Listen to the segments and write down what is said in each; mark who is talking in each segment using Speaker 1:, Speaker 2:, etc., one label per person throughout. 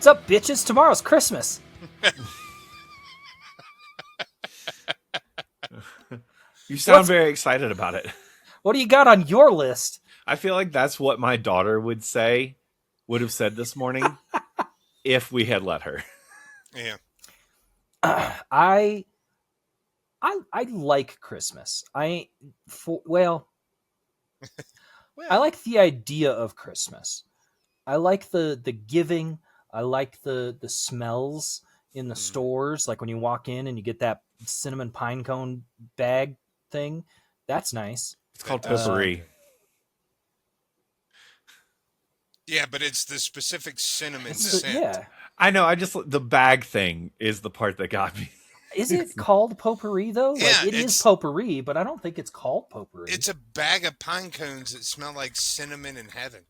Speaker 1: What's up, bitches? Tomorrow's Christmas.
Speaker 2: You sound very excited about it.
Speaker 1: What do you got on your list?
Speaker 2: I feel like that's what my daughter would have said this morning if we had let her.
Speaker 3: Yeah.
Speaker 1: I like Christmas.
Speaker 3: Well,
Speaker 1: I like the idea of Christmas. I like the giving. I like the smells in the stores, like when you walk in and you get that cinnamon pine cone bag thing. That's nice.
Speaker 2: It's called potpourri.
Speaker 3: Yeah, but it's the specific cinnamon scent.
Speaker 1: Yeah.
Speaker 2: I know. The bag thing is the part that got me.
Speaker 1: Is it called potpourri though?
Speaker 3: Yeah,
Speaker 1: like, it is potpourri, but I don't think it's called potpourri.
Speaker 3: It's a bag of pine cones that smell like cinnamon in heaven.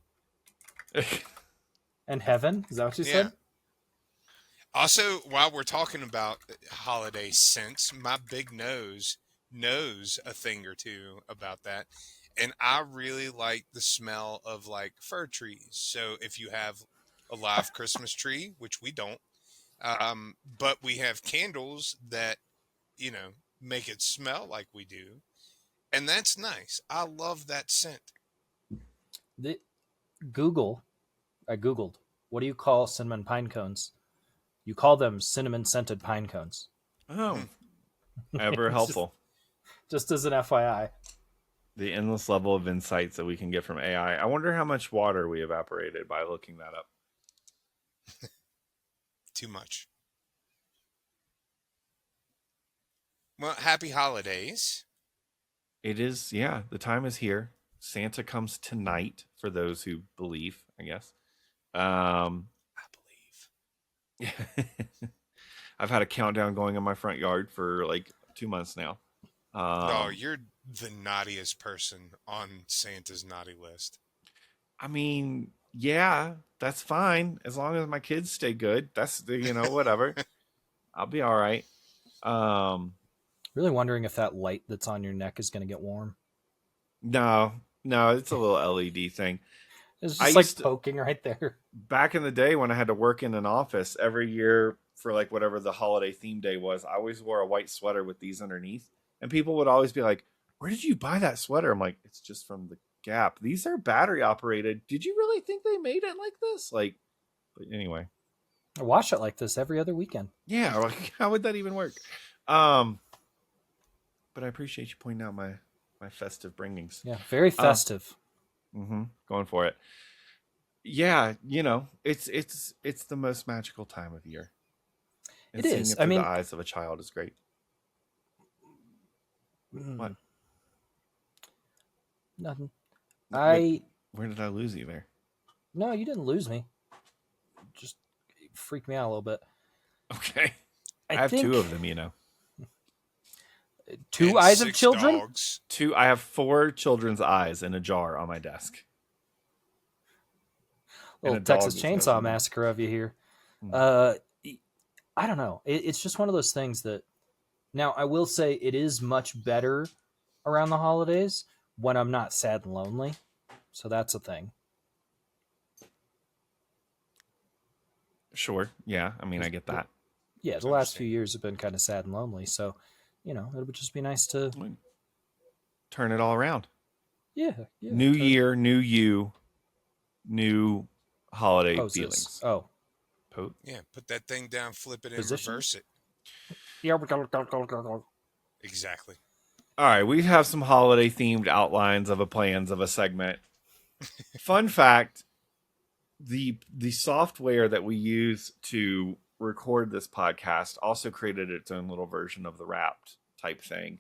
Speaker 1: And heaven? Is that what you said?
Speaker 3: Also, while we're talking about holiday scents, my big nose knows a thing or two about that. And I really like the smell of like fir trees. So if you have a live Christmas tree, which we don't, but we have candles that, make it smell like we do. And that's nice. I love that scent.
Speaker 1: I Googled, what do you call cinnamon pine cones? You call them cinnamon scented pine cones.
Speaker 2: Oh, ever helpful.
Speaker 1: Just as an FYI.
Speaker 2: The endless level of insights that we can get from AI. I wonder how much water we evaporated by looking that up.
Speaker 3: Too much. Well, happy holidays.
Speaker 2: It is, yeah. The time is here. Santa comes tonight for those who believe, I guess.
Speaker 3: I believe.
Speaker 2: I've had a countdown going in my front yard for like 2 months now.
Speaker 3: You're the naughtiest person on Santa's naughty list.
Speaker 2: I mean, yeah, that's fine. As long as my kids stay good. That's, whatever. I'll be all right.
Speaker 1: Really wondering if that light that's on your neck is going to get warm.
Speaker 2: No, it's a little LED thing.
Speaker 1: It's just poking right there.
Speaker 2: Back in the day when I had to work in an office, every year for like whatever the holiday theme day was, I always wore a white sweater with these underneath. And people would always be like, "Where did you buy that sweater?" I'm like, "It's just from the Gap. These are battery operated. Did you really think they made it like this?" But anyway.
Speaker 1: I wash it like this every other weekend.
Speaker 2: Yeah, like, how would that even work? But I appreciate you pointing out my festive bringings.
Speaker 1: Yeah, very festive.
Speaker 2: Going for it. Yeah, it's the most magical time of year. And
Speaker 1: it
Speaker 2: seeing
Speaker 1: is.
Speaker 2: it through the eyes of a child is great. What?
Speaker 1: Nothing.
Speaker 2: Where did I lose you there?
Speaker 1: No, you didn't lose me. Just freaked me out a little bit.
Speaker 2: Okay. I have 2 of them,
Speaker 1: 2
Speaker 3: and
Speaker 1: eyes of children?
Speaker 3: Dogs.
Speaker 2: 2. I have 4 children's eyes in a jar on my desk.
Speaker 1: Little Texas Chainsaw Massacre of you here. I don't know. It's just one of those things that... Now, I will say it is much better around the holidays when I'm not sad and lonely. So that's a thing.
Speaker 2: Sure. Yeah. I mean, I get that.
Speaker 1: Yeah, the last few years have been kind of sad and lonely. So, it would just be nice to...
Speaker 2: turn it all around.
Speaker 1: Yeah.
Speaker 2: New year, new you, new holiday feelings.
Speaker 1: Oh.
Speaker 3: Yeah, put that thing down, flip it, and reverse it.
Speaker 1: Yeah.
Speaker 3: Exactly.
Speaker 2: All right, we have some holiday themed outlines of plans of a segment. Fun fact, the software that we use to record this podcast also created its own little version of the Wrapped type thing,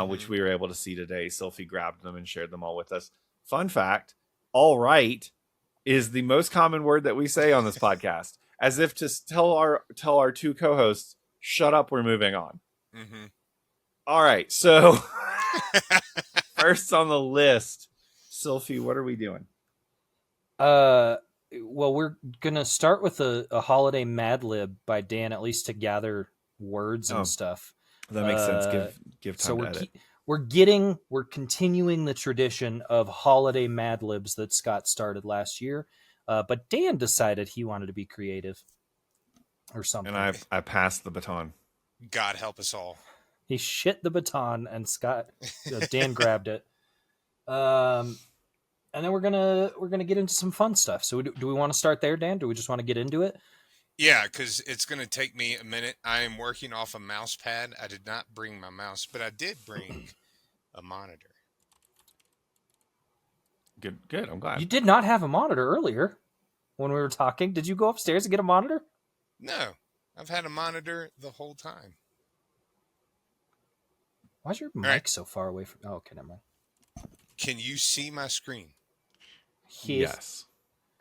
Speaker 2: which we were able to see today. Sylphie grabbed them and shared them all with us. Fun fact, all right is the most common word that we say on this podcast, as if to tell our 2 co-hosts, shut up, we're moving on. All right, so first on the list, Sylphie, what are we doing?
Speaker 1: Well, we're gonna start with a holiday Mad Lib by Dan, at least to gather words and stuff.
Speaker 2: That makes sense. Give time to edit.
Speaker 1: We're continuing the tradition of holiday Mad Libs that Scott started last year, but Dan decided he wanted to be creative. or something.
Speaker 2: And I passed the baton.
Speaker 3: God help us all.
Speaker 1: He shit the baton, and Dan grabbed it. And then we're gonna get into some fun stuff. So do we want to start there, Dan? Do we just want to get into it?
Speaker 3: Yeah, because it's going to take me a minute. I am working off a mouse pad. I did not bring my mouse, but I did bring a monitor.
Speaker 2: Good. I'm glad.
Speaker 1: You did not have a monitor earlier when we were talking. Did you go upstairs and get a monitor?
Speaker 3: No, I've had a monitor the whole time.
Speaker 1: Why's your mic so far away from? Oh, okay, never mind.
Speaker 3: Can you see my screen?
Speaker 2: Yes.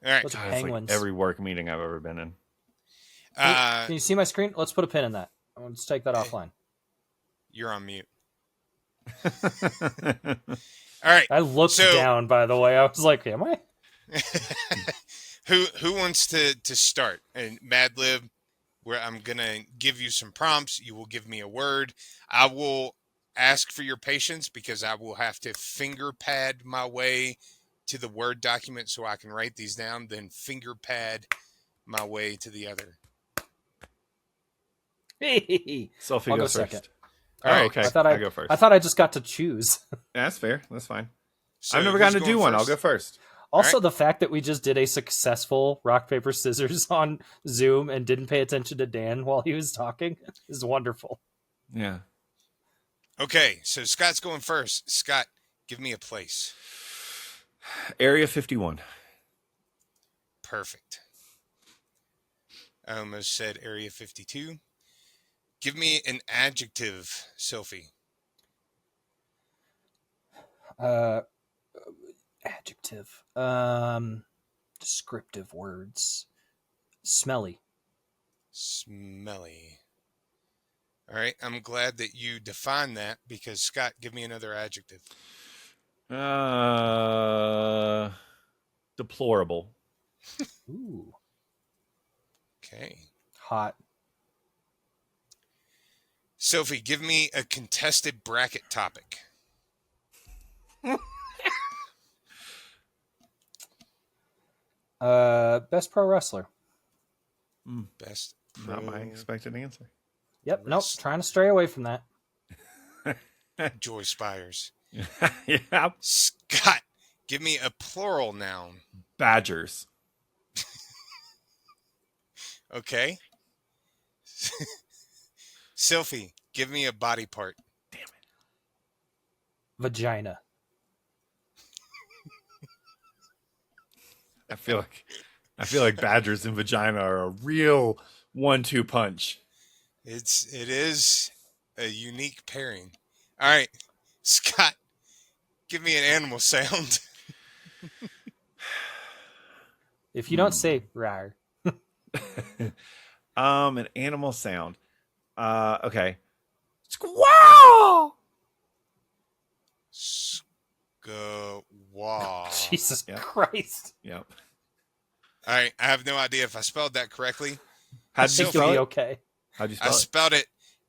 Speaker 3: All right.
Speaker 1: Those are
Speaker 2: God,
Speaker 1: penguins.
Speaker 2: it's like every work meeting I've ever been in.
Speaker 1: Can you see my screen? Let's put a pin in that. Let's take that offline.
Speaker 3: You're on mute. All right.
Speaker 1: I looked down, by the way. I was like, am I?
Speaker 3: Who wants to start? And Mad Lib, where I'm going to give you some prompts. You will give me a word. I will ask for your patience because I will have to finger pad my way to the Word document so I can write these down, then finger pad my way to the other.
Speaker 2: Sophie,
Speaker 1: I'll
Speaker 2: go
Speaker 1: go
Speaker 2: first.
Speaker 1: second.
Speaker 2: Oh,
Speaker 3: All right.
Speaker 2: okay.
Speaker 1: I
Speaker 2: go first.
Speaker 1: I thought I just got to choose.
Speaker 2: That's fair. That's fine.
Speaker 3: So
Speaker 2: I've never
Speaker 3: who's
Speaker 2: gotten to do
Speaker 3: going
Speaker 2: one. I'll
Speaker 3: first?
Speaker 2: go first.
Speaker 1: Also,
Speaker 3: right.
Speaker 1: the fact that we just did a successful rock, paper, scissors on Zoom and didn't pay attention to Dan while he was talking is wonderful.
Speaker 2: Yeah.
Speaker 3: Okay, so Scott's going first. Scott, give me a place.
Speaker 2: Area 51.
Speaker 3: Perfect. I almost said Area 52. Give me an adjective, Sophie.
Speaker 1: Adjective. Descriptive words. Smelly.
Speaker 3: Smelly. All right, I'm glad that you defined that because, Scott, give me another adjective.
Speaker 2: Deplorable.
Speaker 1: Ooh.
Speaker 3: Okay.
Speaker 1: Hot.
Speaker 3: Sophie, give me a contested bracket topic.
Speaker 1: Best pro wrespler.
Speaker 3: Best
Speaker 2: Not my
Speaker 3: pro
Speaker 2: expected answer.
Speaker 1: Yep. Nope.
Speaker 3: wrestler.
Speaker 1: Trying to stray away from that.
Speaker 3: Joy Spires.
Speaker 2: Yeah.
Speaker 3: Scott, give me a plural noun.
Speaker 2: Badgers.
Speaker 3: Okay. Sophie, give me a body part.
Speaker 2: Damn it.
Speaker 1: Vagina.
Speaker 2: I feel like badgers and vagina are a real 1-2 punch.
Speaker 3: It is a unique pairing. All right, Scott, give me an animal sound.
Speaker 1: If you don't say rar.
Speaker 2: An animal sound. Okay. Squawk!
Speaker 3: Wow.
Speaker 1: Jesus
Speaker 2: Yep.
Speaker 1: Christ.
Speaker 2: Yep.
Speaker 3: All right, I have no idea if I spelled that correctly.
Speaker 2: How'd
Speaker 1: I
Speaker 2: you
Speaker 1: think
Speaker 2: spell
Speaker 1: you'll be
Speaker 2: it?
Speaker 1: okay.
Speaker 2: How'd you
Speaker 3: I
Speaker 2: spell it?
Speaker 3: spelled it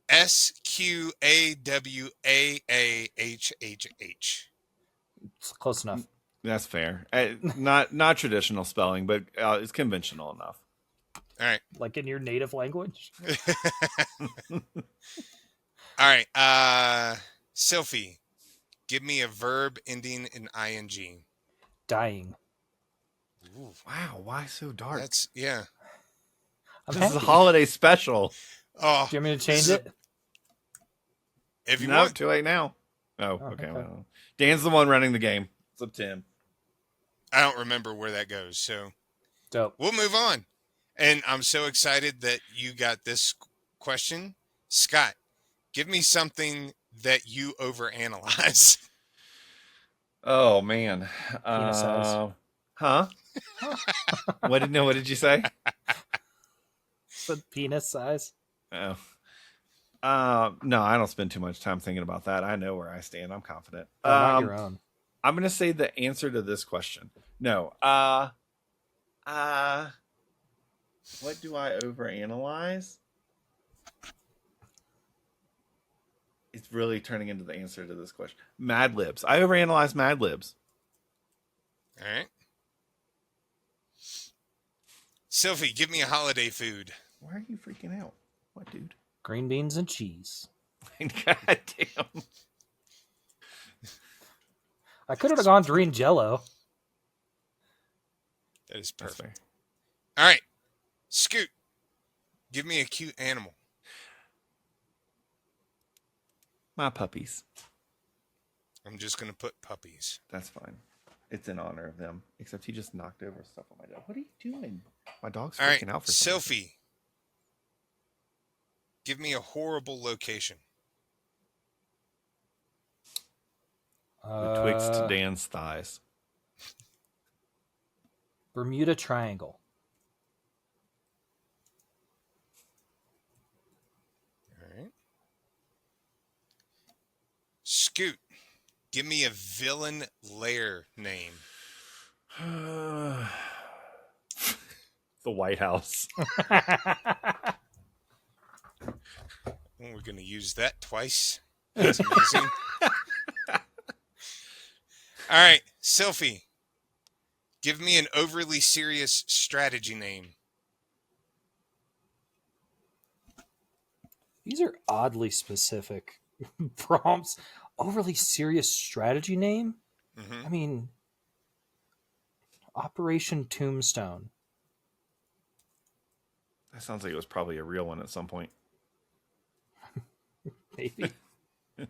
Speaker 3: SQAWAAHHH.
Speaker 1: It's close enough.
Speaker 2: That's fair. Not traditional spelling, but it's conventional enough.
Speaker 3: All right.
Speaker 1: Like in your native language.
Speaker 3: All right. Sophie, give me a verb ending in ing.
Speaker 1: Dying.
Speaker 3: Ooh,
Speaker 2: Wow, why so dark?
Speaker 3: that's yeah.
Speaker 1: I'm
Speaker 2: This is a
Speaker 1: happy.
Speaker 2: holiday special.
Speaker 3: Oh,
Speaker 1: Do you want me to
Speaker 3: this
Speaker 1: change
Speaker 3: is
Speaker 1: it?
Speaker 3: if you
Speaker 2: No,
Speaker 3: want.
Speaker 2: too late now. Oh, okay.
Speaker 1: okay.
Speaker 2: Well, Dan's the one running the game. It's up to him.
Speaker 3: I don't remember where that goes, so
Speaker 1: Dope.
Speaker 3: we'll move on. And I'm so excited that you got this question, Scott. Give me something that you overanalyze.
Speaker 2: Oh man.
Speaker 1: Penis size.
Speaker 2: Huh? What did you say?
Speaker 1: The penis size.
Speaker 2: Oh. No, I don't spend too much time thinking about that. I know where I stand. I'm confident.
Speaker 1: Oh, not your own.
Speaker 2: I'm gonna say the answer to this question. No. What do I overanalyze? It's really turning into the answer to this question. Mad Libs. I overanalyze Mad Libs.
Speaker 3: All right. Sophie, give me a holiday food.
Speaker 2: Why are you freaking out? What, dude?
Speaker 1: Green beans and cheese.
Speaker 2: God damn.
Speaker 1: I could have gone green Jello.
Speaker 3: That is
Speaker 2: That's
Speaker 3: perfect.
Speaker 2: fair.
Speaker 3: All right. Scoot. Give me a cute animal.
Speaker 2: My puppies.
Speaker 3: I'm just going to put puppies.
Speaker 2: That's fine. It's in honor of them. Except he just knocked over stuff on my dog. What are you doing? My dog's
Speaker 3: All right.
Speaker 2: freaking out for something.
Speaker 3: Sophie. Give me a horrible location.
Speaker 2: Betwixt Dan's thighs.
Speaker 1: Bermuda Triangle.
Speaker 3: All right. Scoot. Give me a villain lair name.
Speaker 2: The White House.
Speaker 3: Oh, we're going to use that twice. That's amazing. All right. Sophie. Give me an overly serious strategy name.
Speaker 1: These are oddly specific prompts. Overly serious strategy name?
Speaker 3: Mm-hmm.
Speaker 1: I mean, Operation Tombstone.
Speaker 2: That sounds like it was probably a real one at some point.
Speaker 1: Maybe.
Speaker 3: All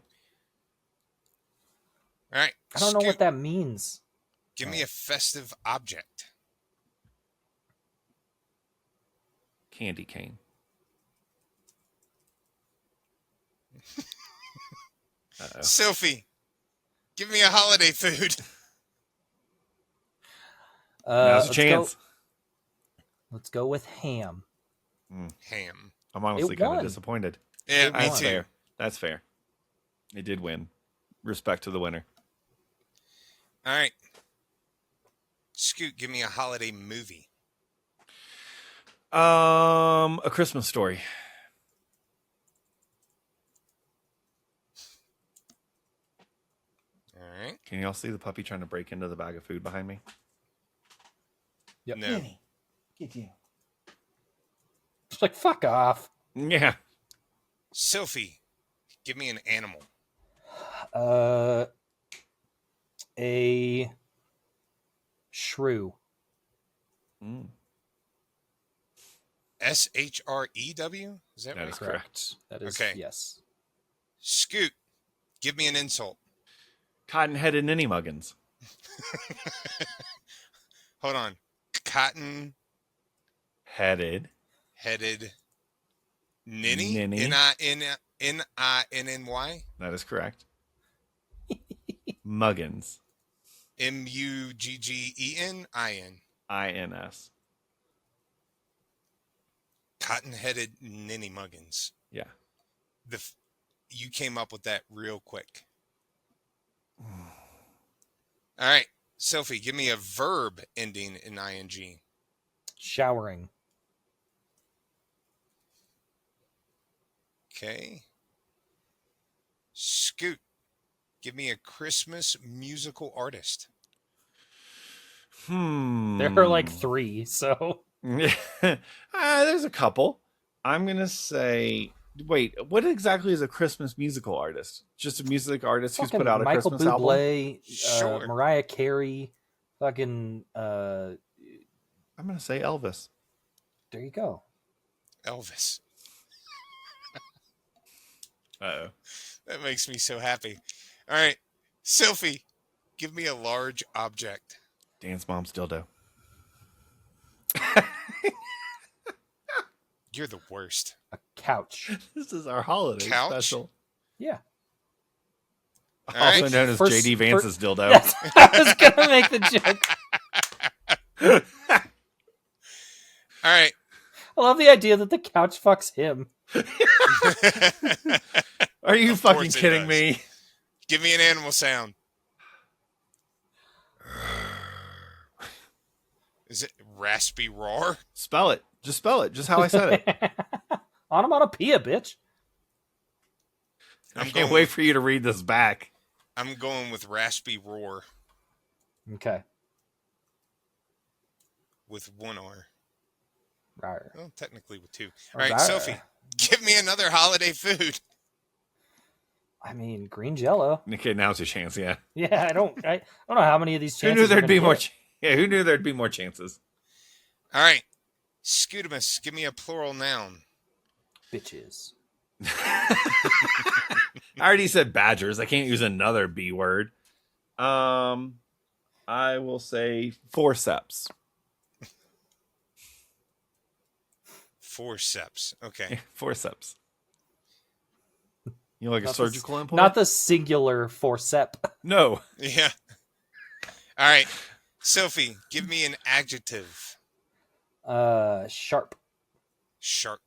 Speaker 3: right.
Speaker 1: I don't know what that means.
Speaker 3: Give me a festive object.
Speaker 2: Candy cane. Uh-oh.
Speaker 3: Sophie, give me a holiday food.
Speaker 2: Now's a chance.
Speaker 1: Let's go with ham.
Speaker 3: Ham.
Speaker 2: I'm honestly kind of disappointed.
Speaker 3: Yeah, me
Speaker 2: That's
Speaker 3: too.
Speaker 2: fair. That's fair. It did win. Respect to the winner.
Speaker 3: All right. Scoot, give me a holiday movie.
Speaker 2: A Christmas Story.
Speaker 3: All right.
Speaker 2: Can y'all see the puppy trying to break into the bag of food behind me?
Speaker 1: Yep.
Speaker 3: No.
Speaker 2: Get you.
Speaker 1: It's like, fuck off.
Speaker 2: Yeah.
Speaker 3: Sophie, give me an animal.
Speaker 1: A shrew.
Speaker 3: SHREW? Is that
Speaker 2: That
Speaker 3: right?
Speaker 2: is correct.
Speaker 1: That is,
Speaker 3: Okay.
Speaker 1: yes.
Speaker 3: Scoot, give me an insult.
Speaker 2: Cotton-headed ninny muggins.
Speaker 3: Hold on. Cotton
Speaker 2: Headed.
Speaker 3: headed ninny?
Speaker 2: Ninny.
Speaker 3: Ninny?
Speaker 2: That is correct. Muggins.
Speaker 3: Muggenen?
Speaker 2: INS.
Speaker 3: Cotton-headed ninny muggins.
Speaker 2: Yeah.
Speaker 3: You came up with that real quick. All right. Sophie, give me a verb ending in ing.
Speaker 1: Showering.
Speaker 3: Okay. Scoot, give me a Christmas musical artist.
Speaker 1: There are like 3, so.
Speaker 2: There's a couple. I'm going to say... Wait, what exactly is a Christmas musical artist? Just a music artist who's put out a
Speaker 1: Michael
Speaker 2: Christmas
Speaker 1: Bublé,
Speaker 2: album?
Speaker 3: Sure.
Speaker 1: Mariah Carey, fucking...
Speaker 2: I'm going to say Elvis.
Speaker 1: There you go.
Speaker 3: Elvis.
Speaker 2: Uh-oh.
Speaker 3: That makes me so happy. All right. Sophie, give me a large object.
Speaker 2: Dan's mom's dildo.
Speaker 3: You're the worst.
Speaker 1: A couch.
Speaker 2: This is our holiday
Speaker 3: Couch?
Speaker 2: special.
Speaker 1: Yeah.
Speaker 3: All
Speaker 2: Also
Speaker 3: right.
Speaker 2: known as
Speaker 1: First-
Speaker 2: JD Vance's dildo.
Speaker 1: Yes, I was going to make the joke.
Speaker 3: All right.
Speaker 1: I love the idea that the couch fucks him.
Speaker 2: Are you
Speaker 3: Of
Speaker 2: fucking
Speaker 3: course it
Speaker 2: kidding
Speaker 3: does.
Speaker 2: me?
Speaker 3: Give me an animal sound. Is it raspy roar?
Speaker 2: Spell it. Just spell it. Just how I said it.
Speaker 1: Onomatopoeia, bitch.
Speaker 2: I can't wait for you to read this back.
Speaker 3: I'm going with raspy roar
Speaker 1: Okay.
Speaker 3: with one R.
Speaker 1: Rawr.
Speaker 3: Well, technically with 2.
Speaker 1: Or
Speaker 3: All right,
Speaker 1: rawr.
Speaker 3: Sophie, give me another holiday food.
Speaker 1: I mean, green Jello.
Speaker 2: Okay, now's your chance. Yeah.
Speaker 1: Yeah, I don't know how many of these
Speaker 2: Who
Speaker 1: chances.
Speaker 2: knew there'd
Speaker 1: we're
Speaker 2: be
Speaker 1: gonna
Speaker 2: more?
Speaker 1: get.
Speaker 2: Who knew there'd be more chances?
Speaker 3: All right, Scudamus, give me a plural noun.
Speaker 1: Bitches.
Speaker 2: I already said badgers. I can't use another B word. I will say forceps.
Speaker 3: Forceps. Okay.
Speaker 2: Yeah, forceps. You know, like a
Speaker 1: Not
Speaker 2: surgical implant?
Speaker 1: Not the singular forcep.
Speaker 2: No.
Speaker 3: Yeah. All right, Sophie, give me an adjective.
Speaker 1: Sharp.
Speaker 3: Sharp.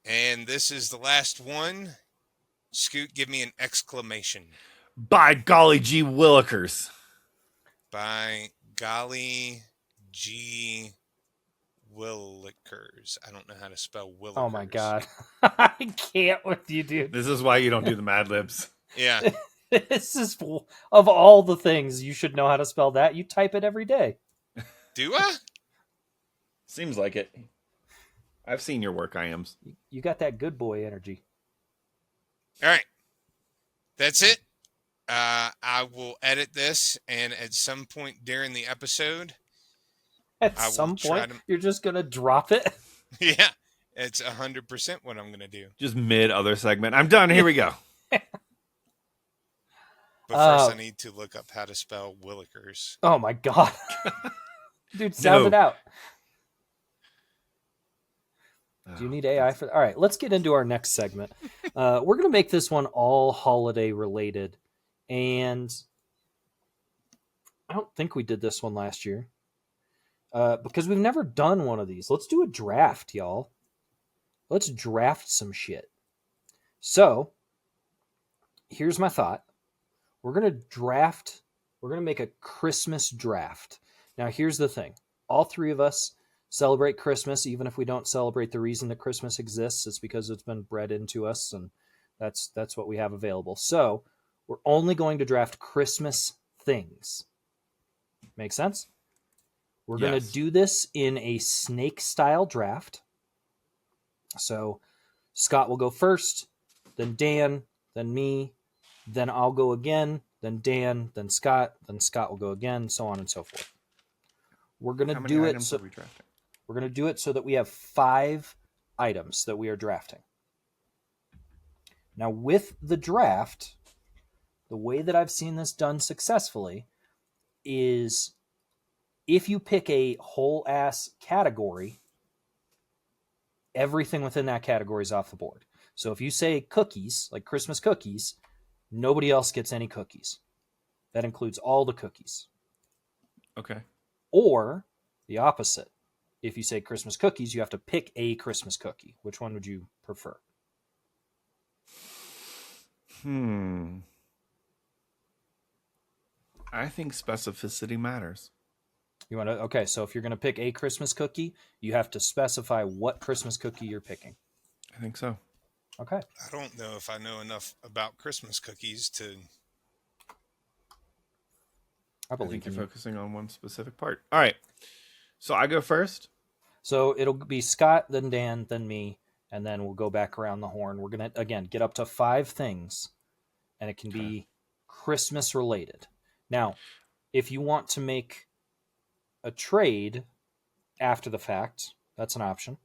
Speaker 3: And this is the last one. Scoot, give me an exclamation.
Speaker 2: By golly gee willikers.
Speaker 3: By golly G Willikers. I don't know how to spell Willikers.
Speaker 1: Oh my god. I can't with you, dude.
Speaker 2: This is why you don't do the Mad Libs.
Speaker 3: Yeah.
Speaker 1: This is of all the things you should know how to spell that. You type it every day.
Speaker 3: Do I?
Speaker 2: Seems like it. I've seen your work, IAMs.
Speaker 1: You got that good boy energy.
Speaker 3: All right. That's it. I will edit this, and at some point during the episode,
Speaker 1: At
Speaker 3: I will
Speaker 1: some
Speaker 3: try
Speaker 1: point,
Speaker 3: to-
Speaker 1: you're just gonna drop it.
Speaker 3: yeah, it's 100% what I'm going to do.
Speaker 2: Just mid other segment. I'm done. Here we go.
Speaker 3: But first, I need to look up how to spell Willikers.
Speaker 1: Oh my god. Dude, sound
Speaker 2: No.
Speaker 1: it out. Do you need AI for that? All right, let's get into our next segment. We're going to make this one all holiday related. And I don't think we did this one last year because we've never done one of these. Let's do a draft, y'all. Let's draft some shit. So here's my thought. We're going to make a Christmas draft. Now, here's the thing. All 3 of us celebrate Christmas, even if we don't celebrate the reason that Christmas exists. It's because it's been bred into us, and that's what we have available. So we're only going to draft Christmas things. Make sense? We're going to do this in a snake-style draft. So Scott will go first, then Dan, then me, then I'll go again, then Dan, then Scott will go again, so on and so forth. We're going to do it so we're going to do it so that we have 5 items that we are drafting. Now, with the draft, the way that I've seen this done successfully is if you pick a whole ass category, everything within that category is off the board. So if you say cookies, like Christmas cookies, nobody else gets any cookies. That includes all the cookies.
Speaker 2: Okay.
Speaker 1: Or the opposite. If you say Christmas cookies, you have to pick a Christmas cookie. Which one would you prefer?
Speaker 2: I think specificity matters.
Speaker 1: You want to? Okay, so if you're going to pick a Christmas cookie, you have to specify what Christmas cookie you're picking.
Speaker 2: I think so.
Speaker 1: Okay.
Speaker 3: I don't know if I know enough about Christmas cookies to...
Speaker 1: I believe
Speaker 2: think you're
Speaker 1: in you.
Speaker 2: focusing on one specific part. All right. So I go first.
Speaker 1: So it'll be Scott, then Dan, then me, and then we'll go back around the horn. We're going to, again, get up to 5 things, and it can be Christmas related. Now, if you want to make a trade after the fact, that's an option.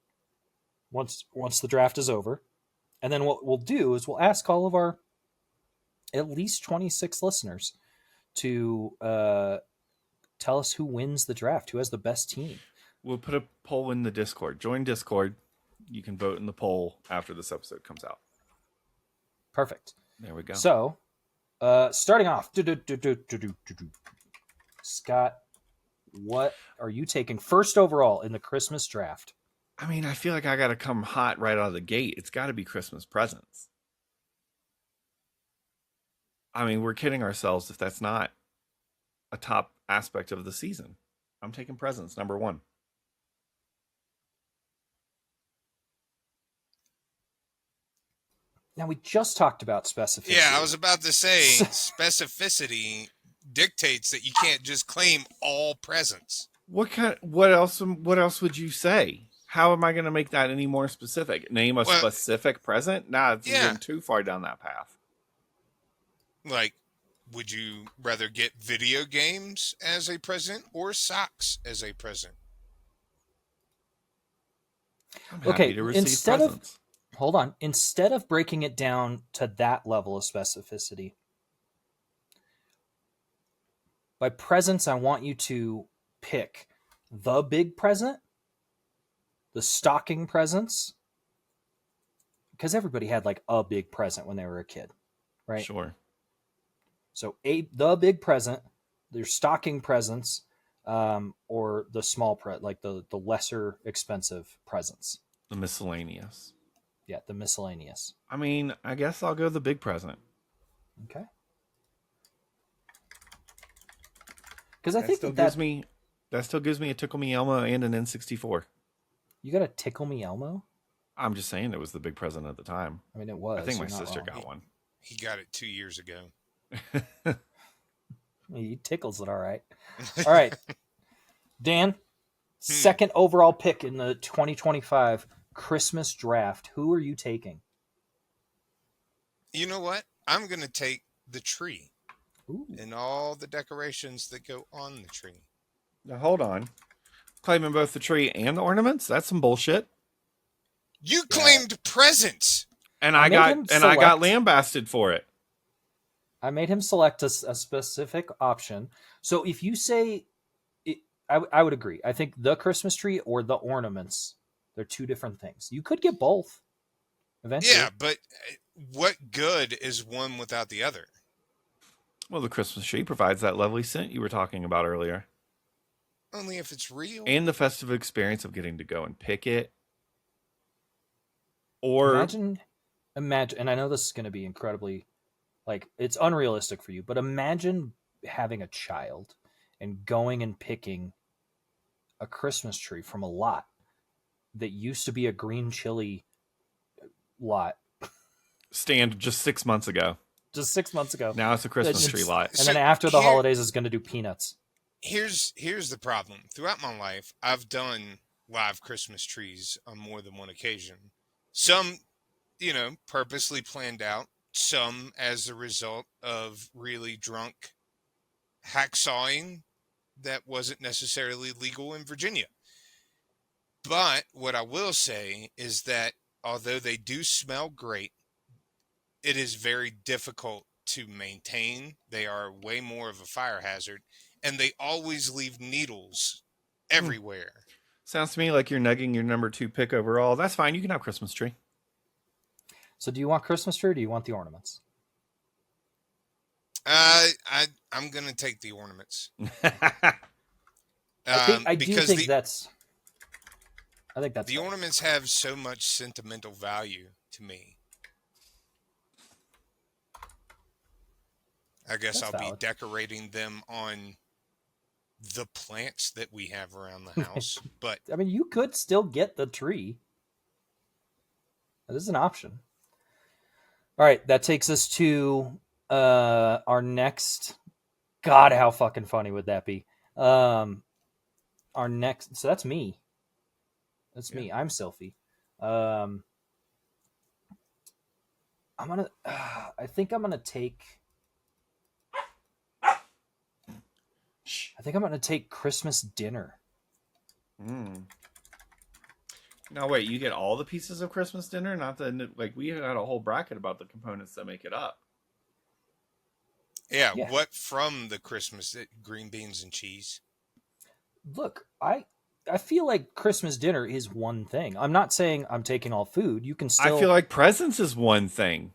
Speaker 1: Once the draft is over. And then what we'll do is we'll ask all of our at least 26 listeners to tell us who wins the draft, who has the best team.
Speaker 2: We'll put a poll in the Discord. Join Discord. You can vote in the poll after this episode comes out.
Speaker 1: Perfect.
Speaker 2: There we go.
Speaker 1: So, starting off, Scott, what are you taking first overall in the Christmas draft?
Speaker 2: I mean, I feel like I got to come hot right out of the gate. It's got to be Christmas presents. I mean, we're kidding ourselves if that's not a top aspect of the season. I'm taking presents, number 1.
Speaker 1: Now, we just talked about specificity.
Speaker 3: Yeah, I was about to say, specificity dictates that you can't just claim all presents.
Speaker 2: What else would you say? How am I going to make that any more specific? Name a
Speaker 3: Well,
Speaker 2: specific present? Nah, it's
Speaker 3: yeah.
Speaker 2: getting too far down that path.
Speaker 3: Like, would you rather get video games as a present or socks as a present?
Speaker 2: I'm happy
Speaker 1: Okay,
Speaker 2: to receive presents.
Speaker 1: hold on, instead of breaking it down to that level of specificity, by presents, I want you to pick the big present, the stocking presents, because everybody had like a big present when they were a kid, right?
Speaker 2: Sure.
Speaker 1: So the big present, their stocking presents, or the small like the lesser expensive presents.
Speaker 2: The miscellaneous.
Speaker 1: Yeah, the miscellaneous.
Speaker 2: I mean, I guess I'll go the big present.
Speaker 1: Okay. Because I think
Speaker 2: that still gives me a Tickle Me Elmo and an N64.
Speaker 1: You got a Tickle Me Elmo?
Speaker 2: I'm just saying it was the big present at the time.
Speaker 1: I mean, it was.
Speaker 2: I think my
Speaker 1: You're not
Speaker 2: sister
Speaker 1: wrong.
Speaker 2: got one.
Speaker 3: He got it 2 years ago.
Speaker 1: He tickles it all right. All right. Dan, second overall pick in the 2025 Christmas draft. Who are you taking?
Speaker 3: You know what? I'm going to take the tree.
Speaker 1: Ooh.
Speaker 3: And all the decorations that go on the tree.
Speaker 2: Now hold on. Claiming both the tree and the ornaments? That's some bullshit.
Speaker 3: You claimed presents.
Speaker 2: And I got lambasted for it.
Speaker 1: I made him select a specific option. So if you say, I would agree. I think the Christmas tree or the ornaments, they're two different things. You could get both eventually.
Speaker 3: Yeah, but what good is one without the other?
Speaker 2: Well, the Christmas tree provides that lovely scent you were talking about earlier.
Speaker 3: Only if it's real.
Speaker 2: And the festive experience of getting to go and pick it. Or
Speaker 1: imagine, and I know this is going to be incredibly, like, it's unrealistic for you, but imagine having a child and going and picking a Christmas tree from a lot that used to be a green chili lot.
Speaker 2: stand just 6 months ago.
Speaker 1: Just 6 months ago.
Speaker 2: Now it's a Christmas tree lot.
Speaker 1: And then after the holidays, it's going to do peanuts.
Speaker 3: Here's the problem. Throughout my life, I've done live Christmas trees on more than one occasion. Some, purposely planned out. Some as a result of really drunk hacksawing that wasn't necessarily legal in Virginia. But what I will say is that although they do smell great, it is very difficult to maintain. They are way more of a fire hazard, and they always leave needles everywhere.
Speaker 2: Sounds to me like you're nugging your number 2 pick overall. That's fine. You can have Christmas tree.
Speaker 1: So do you want Christmas tree or do you want the ornaments?
Speaker 3: I'm going to take the ornaments.
Speaker 1: I think that's
Speaker 3: the ornaments have so much sentimental value to me. I guess I'll be decorating them on the plants that we have around the house. But
Speaker 1: I mean, you could still get the tree. That is an option. All right, that takes us to our next. God, how fucking funny would that be? Our next. So that's me. That's me. I'm Sylphie. I'm gonna. I think I'm gonna take. I think I'm going to take Christmas dinner.
Speaker 2: Now, wait, you get all the pieces of Christmas dinner? Not we had a whole bracket about the components that make it up.
Speaker 3: Yeah, what from the Christmas green beans and cheese?
Speaker 1: Look, I feel like Christmas dinner is one thing. I'm not saying I'm taking all food. You can still...
Speaker 2: I feel like presents is one thing.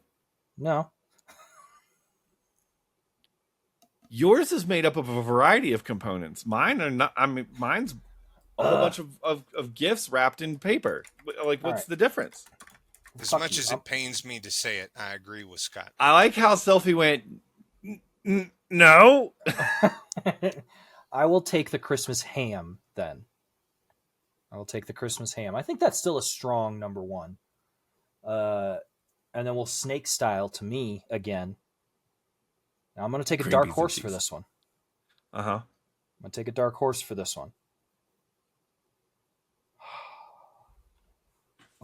Speaker 1: No.
Speaker 2: Yours is made up of a variety of components. Mine are not. I mean, mine's a whole bunch of gifts wrapped in paper. Like, what's the difference?
Speaker 3: As much as it pains me to say it, I agree with Scott.
Speaker 2: I like how Sylphie went, no.
Speaker 1: I will take the Christmas ham then. I will take the Christmas ham. I think that's still a strong number one. And then we'll snake style to me again. Now I'm going to take a dark horse for this one.
Speaker 2: Uh-huh.
Speaker 1: I'm going to take a dark horse for this one.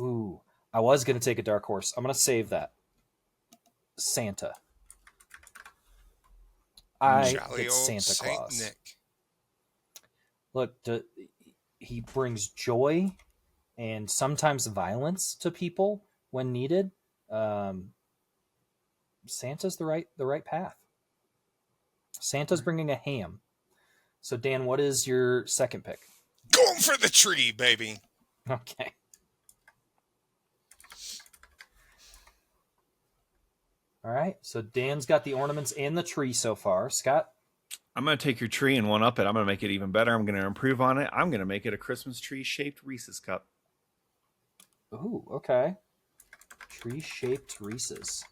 Speaker 1: Ooh, I was gonna take a dark horse. I'm gonna save that. Santa. I
Speaker 3: Jolly
Speaker 1: get
Speaker 3: old
Speaker 1: Santa
Speaker 3: Saint
Speaker 1: Claus.
Speaker 3: Nick.
Speaker 1: Look, he brings joy and sometimes violence to people when needed. Um, Santa's the right path. Santa's bringing a ham. So Dan, what is your second pick?
Speaker 3: Going for the tree, baby.
Speaker 1: Okay. All right. So Dan's got the ornaments and the tree so far. Scott?
Speaker 2: I'm going to take your tree and one up it. I'm going to make it even better. I'm going to improve on it. I'm going to make it a Christmas tree shaped Reese's cup.
Speaker 1: Ooh, okay. Tree-shaped Reese's.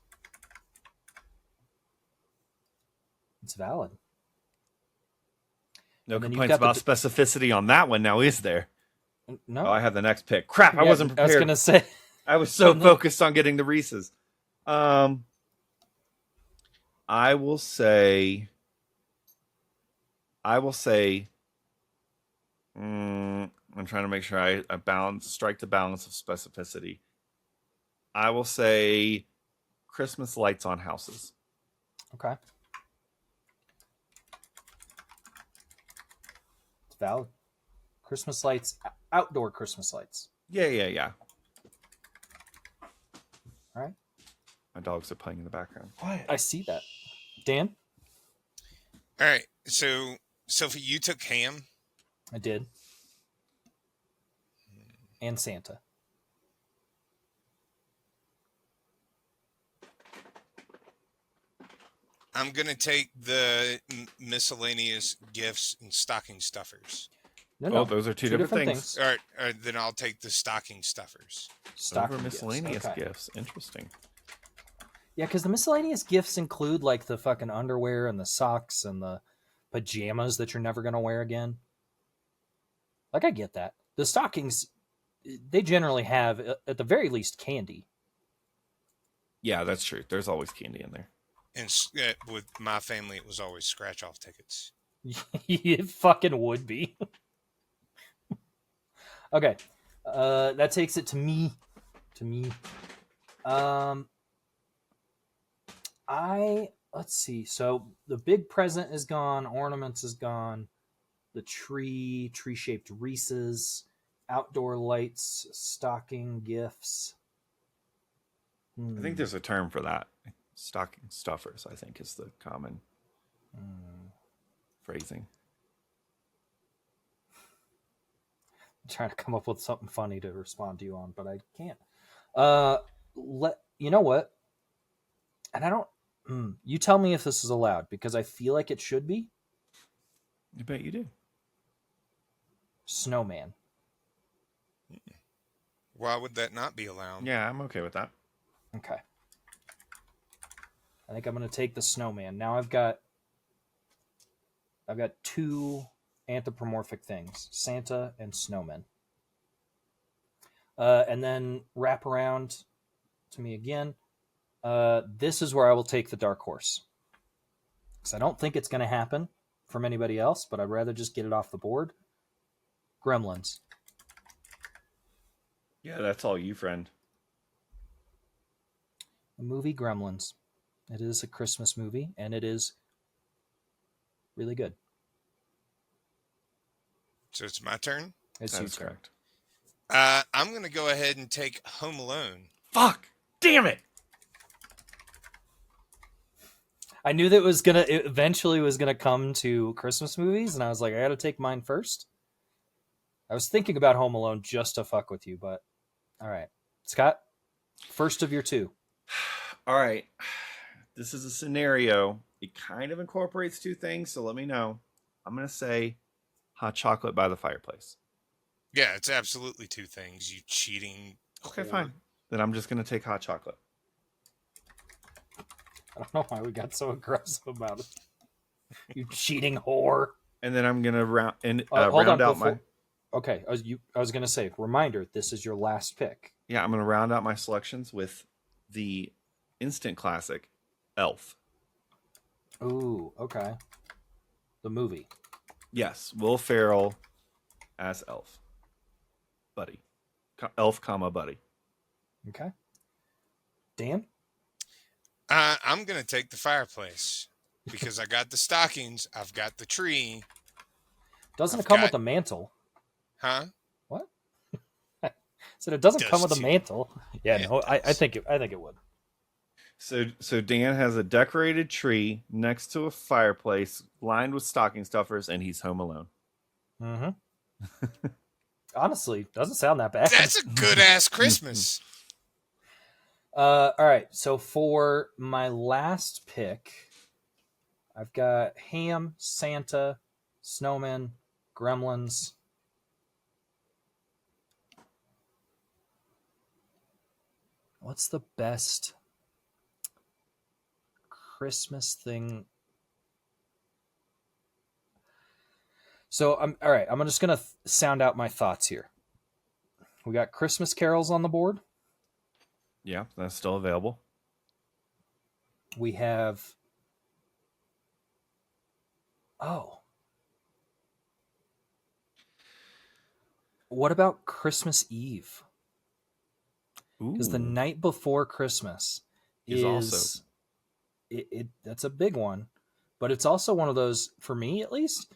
Speaker 1: It's valid.
Speaker 2: No
Speaker 1: And then you've
Speaker 2: complaints
Speaker 1: got
Speaker 2: about specificity on that one now, is there?
Speaker 1: No.
Speaker 2: Oh, I have the next pick. Crap, I
Speaker 1: Yeah,
Speaker 2: wasn't
Speaker 1: I
Speaker 2: prepared.
Speaker 1: was gonna say.
Speaker 2: I was so focused on getting the Reese's. I will say. I'm trying to make sure I strike the balance of specificity. I will say Christmas lights on houses.
Speaker 1: Okay. It's valid. Christmas lights, outdoor Christmas lights.
Speaker 2: Yeah.
Speaker 1: All right.
Speaker 2: My dogs are playing in the background.
Speaker 1: Quiet. I see that. Dan?
Speaker 3: All right. So, Sophie, you took ham.
Speaker 1: I did. And Santa.
Speaker 3: I'm going to take the miscellaneous gifts and stocking stuffers.
Speaker 1: No.
Speaker 2: Those are two different things.
Speaker 3: All right, then I'll take the stocking stuffers.
Speaker 2: Stocking miscellaneous gifts. Interesting.
Speaker 1: Yeah, because the miscellaneous gifts include like the fucking underwear and the socks and the pajamas that you're never going to wear again. Like, I get that. The stockings, they generally have, at the very least, candy.
Speaker 2: Yeah, that's true. There's always candy in there.
Speaker 3: And with my family, it was always scratch-off tickets.
Speaker 1: It fucking would be. Okay. That takes it to me. Let's see. So the big present is gone. Ornaments is gone. The tree-shaped Reese's, outdoor lights, stocking gifts.
Speaker 2: I think there's a term for that. Stocking stuffers, I think, is the common phrasing.
Speaker 1: I'm trying to come up with something funny to respond to you on, but I can't. You know what? And I don't. You tell me if this is allowed, because I feel like it should be.
Speaker 2: I bet you do.
Speaker 1: Snowman.
Speaker 3: Why would that not be allowed?
Speaker 2: Yeah, I'm okay with that.
Speaker 1: Okay. I think I'm going to take the snowman. Now I've got two anthropomorphic things, Santa and snowman. And then wrap around to me again. This is where I will take the dark horse. Because I don't think it's going to happen from anybody else, but I'd rather just get it off the board. Gremlins.
Speaker 2: Yeah, that's all you, friend.
Speaker 1: The movie Gremlins. It is a Christmas movie, and it is really good.
Speaker 3: So it's my turn?
Speaker 2: That's correct.
Speaker 3: I'm going to go ahead and take Home Alone.
Speaker 2: Fuck! Damn it!
Speaker 1: I knew that it eventually was gonna come to Christmas movies, and I was like, I gotta take mine first. I was thinking about Home Alone just to fuck with you, but all right. Scott, first of your two.
Speaker 2: All right. This is a scenario. It kind of incorporates two things, so let me know. I'm going to say hot chocolate by the fireplace.
Speaker 3: Yeah, it's absolutely two things. You cheating.
Speaker 2: Okay,
Speaker 3: whore.
Speaker 2: fine. Then I'm just going to take hot chocolate.
Speaker 1: I don't know why we got so aggressive about it. You cheating whore.
Speaker 2: And then I'm going to round out my...
Speaker 1: Okay, I was going to say, reminder, this is your last pick.
Speaker 2: Yeah, I'm going to round out my selections with the instant classic, Elf.
Speaker 1: Ooh, okay. The movie.
Speaker 2: Yes, Will Ferrell as Elf. Buddy. Elf, Buddy.
Speaker 1: Okay. Dan?
Speaker 3: I'm gonna take the fireplace because I got the stockings. I've got the tree.
Speaker 1: Doesn't it
Speaker 3: I've
Speaker 1: come
Speaker 3: got
Speaker 1: with a mantle?
Speaker 3: huh?
Speaker 1: What? Said it doesn't come
Speaker 3: Does
Speaker 1: with a
Speaker 3: too.
Speaker 1: mantle. Yeah,
Speaker 3: Yeah,
Speaker 1: no,
Speaker 3: it
Speaker 1: I
Speaker 3: does.
Speaker 1: think it would.
Speaker 2: So Dan has a decorated tree next to a fireplace lined with stocking stuffers, and he's home alone.
Speaker 1: Mm-hmm. Honestly, doesn't sound that bad.
Speaker 3: That's a good ass Christmas.
Speaker 1: All right. So for my last pick, I've got ham, Santa, snowman, gremlins. What's the best Christmas thing? So I'm all right. I'm just gonna sound out my thoughts here. We got Christmas carols on the board.
Speaker 2: Yeah, that's still available.
Speaker 1: We have oh, what about Christmas Eve? Because the
Speaker 2: Ooh,
Speaker 1: night before Christmas
Speaker 2: is also.
Speaker 1: is it that's a big one, but it's also one of those for me at least.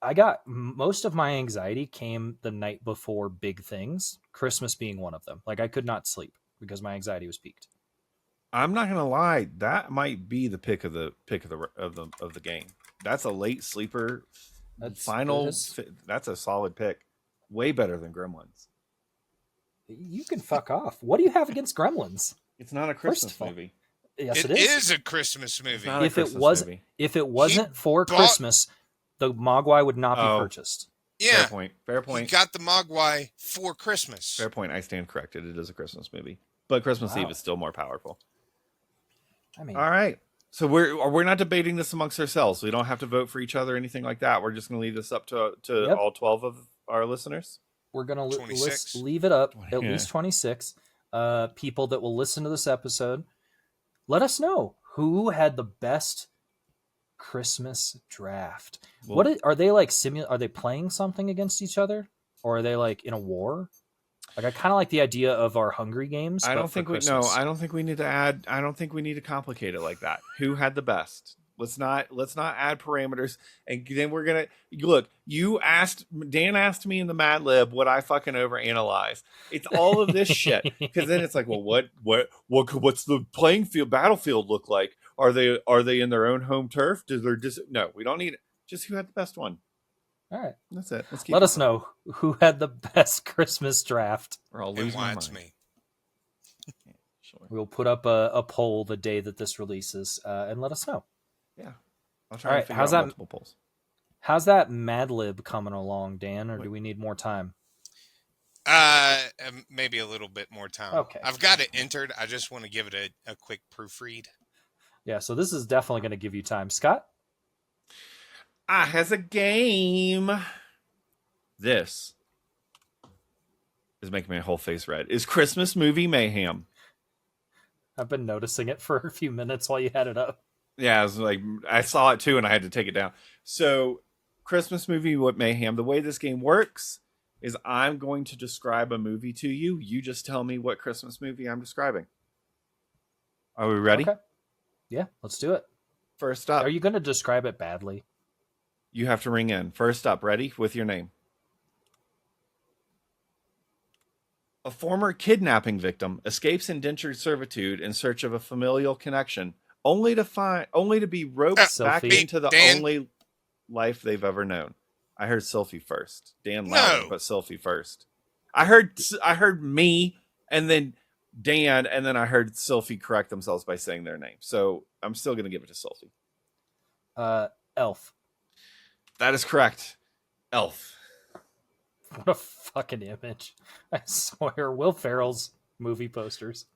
Speaker 1: I got most of my anxiety came the night before big things, Christmas being one of them. Like I could not sleep because my anxiety was peaked.
Speaker 2: I'm not gonna lie, that might be the pick of the game. That's a late sleeper.
Speaker 1: That's
Speaker 2: Final. That's a solid pick. Way better than Gremlins.
Speaker 1: you can fuck off. What do you have against Gremlins?
Speaker 2: It's not a
Speaker 1: First
Speaker 2: Christmas
Speaker 1: of all,
Speaker 2: movie.
Speaker 1: yes, it
Speaker 3: It
Speaker 1: is.
Speaker 3: is a Christmas
Speaker 2: It's
Speaker 3: movie.
Speaker 2: not a
Speaker 1: If it
Speaker 2: Christmas
Speaker 1: was,
Speaker 2: movie.
Speaker 1: if it
Speaker 3: He
Speaker 1: wasn't for
Speaker 3: bought.
Speaker 1: Christmas, the Mogwai would not be
Speaker 2: Oh,
Speaker 1: purchased.
Speaker 2: fair
Speaker 3: Yeah,
Speaker 2: point. Fair
Speaker 3: he
Speaker 2: point.
Speaker 3: got the Mogwai for Christmas.
Speaker 2: Fair point. I stand corrected. It is a Christmas movie, but Christmas Eve
Speaker 1: Wow.
Speaker 2: is still more powerful.
Speaker 1: I mean,
Speaker 2: All right. So we're not debating this amongst ourselves. We don't have to vote for each other or anything like that. We're just going to leave this up to
Speaker 1: Yep.
Speaker 2: all 12 of our listeners.
Speaker 1: we're gonna
Speaker 3: 26.
Speaker 1: leave it up at
Speaker 2: Yeah.
Speaker 1: least 26 people that will listen to this episode. Let us know who had the best Christmas draft.
Speaker 2: Well,
Speaker 1: Are they like Are they playing something against each other, or are they like in a war? Like I kind of like the idea of our Hungry Games,
Speaker 2: I
Speaker 1: but
Speaker 2: don't
Speaker 1: for
Speaker 2: think
Speaker 1: Christmas.
Speaker 2: I don't think we need to add. I don't think we need to complicate it like that. Who had the best? Let's not add parameters. And then we're gonna look. Dan asked me in the Mad Lib what I fucking overanalyze. It's all of this shit because then it's like, well, what's the playing field battlefield look like? Are they in their own home turf? No, we don't need it. Just who had the best one.
Speaker 1: All right.
Speaker 2: That's it. Let's keep
Speaker 1: Let
Speaker 2: it
Speaker 1: us
Speaker 2: simple.
Speaker 1: know who had the best Christmas draft.
Speaker 2: Or I'll
Speaker 3: And
Speaker 2: lose
Speaker 3: why
Speaker 2: my
Speaker 3: it's
Speaker 2: mind.
Speaker 3: me.
Speaker 2: Sure.
Speaker 1: We'll put up a poll the day that this releases and let us know.
Speaker 2: Yeah. I'll try
Speaker 1: All
Speaker 2: to
Speaker 1: right,
Speaker 2: figure out multiple polls.
Speaker 1: How's that Mad Lib coming along, Dan, or
Speaker 2: Wait.
Speaker 1: do we need more time?
Speaker 3: Maybe a little bit more time.
Speaker 1: Okay.
Speaker 3: I've got it entered. I just want to give it a quick proofread.
Speaker 1: Yeah, so this is definitely going to give you time. Scott?
Speaker 2: Has a game. This is making my whole face red. Is Christmas movie mayhem?
Speaker 1: I've been noticing it for a few minutes while you had it up.
Speaker 2: Yeah, I was like, I saw it too, and I had to take it down. So, Christmas movie what mayhem. The way this game works is I'm going to describe a movie to you. You just tell me what Christmas movie I'm describing. Are we ready?
Speaker 1: Okay. Yeah, let's do it.
Speaker 2: First up,
Speaker 1: Are you going to describe it badly?
Speaker 2: you have to ring in. First up, ready with your name. A former kidnapping victim escapes indentured servitude in search of a familial connection, only to be roped back
Speaker 1: Selfie.
Speaker 2: into the
Speaker 3: Dan.
Speaker 2: only life they've ever known. I heard Sylphie first. Dan
Speaker 3: No.
Speaker 2: louder, but Sylphie first. I heard me and then Dan, and then I heard Sylphie correct themselves by saying their name. So I'm still going to give it to Sylphie.
Speaker 1: Elf.
Speaker 2: That is correct. Elf.
Speaker 1: What a fucking image. I swear, Will Ferrell's movie posters.